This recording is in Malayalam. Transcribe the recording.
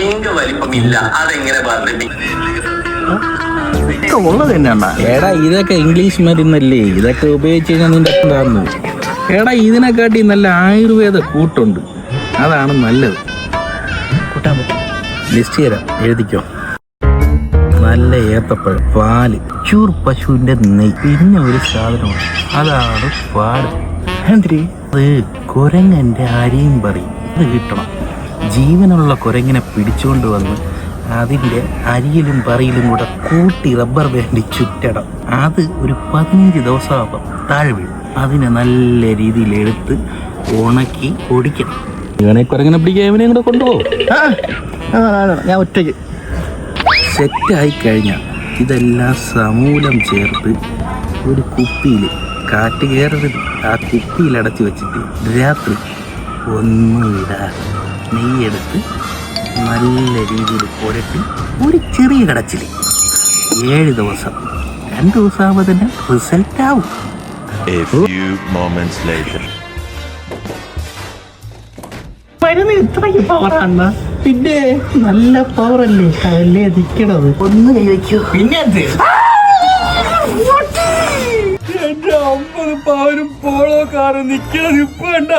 നീങ്ക വലിപ്പമില്ല, അതെങ്ങനെ വർദ്ധിപ്പിക്കും? എടാ ഇതൊക്കെ ഇംഗ്ലീഷ് മരുന്നല്ലേ, ഇതൊക്കെ ഉപയോഗിച്ച് കഴിഞ്ഞാൽ നിന്റെ എന്താന്ന്. എടാ ഇതിനെക്കാട്ടി നല്ല ആയുർവേദ കൂട്ടുണ്ട്, അതാണ് നല്ലത്. ലിസ്റ്റ് തരാം, എഴുതിക്കോ. നല്ല ഏത്തപ്പഴം, പാല്, ചൂർ പശുവിന്റെ നെയ്, പിന്നെ ഒരു സാധനമാണ്, അതാണ് പാട്. അത് കുരങ്ങന്റെ അരിയും പറയും, അത് കിട്ടണം. ജീവനുള്ള കുരങ്ങിനെ പിടിച്ചുകൊണ്ട് വന്ന് അതിൻ്റെ അരിയിലും പറയിലും കൂടെ കൂട്ടി റബ്ബർ ബാൻഡ് ചുറ്റണം. അത് ഒരു 15 ദിവസമാകുമ്പോൾ താഴെ വീഴും. അതിനെ നല്ല രീതിയിൽ എടുത്ത് ഉണക്കി പൊടിക്കണം. ഇവനെ കുരങ്ങനെ പിടിക്കാൻ ഇവനെയും കൂടെ കൊണ്ടുപോകും. ഞാൻ ഒറ്റയ്ക്ക്. സെറ്റായി കഴിഞ്ഞാൽ ഇതെല്ലാം സമൂലം ചേർത്ത് ഒരു കുപ്പിയിൽ, കാറ്റ് കയറരുത്, ആ കുപ്പിയിൽ അടച്ചു വെച്ചിട്ട് രാത്രി ഒന്നും ഇടാതെ നെയ്യെടുത്ത് നല്ല രീതിയിൽ പുരട്ടി ഒരു ചെറിയ കടച്ചിൽ 7 ദിവസം, 2 ദിവസമാകുമ്പോൾ തന്നെ റിസൾട്ട് ആവും. മരുന്ന് ഇത്രയ്ക്ക് പവറാണ്. പിന്നെ നല്ല പവറല്ലേ, അതല്ലേ നിക്കണത്. ഒന്ന് കൈ വയ്ക്കോ. പിന്നെ എന്റെ 50 പവനും പോളോ കാറും നിക്കണത് ഇപ്പൊ വേണ്ട.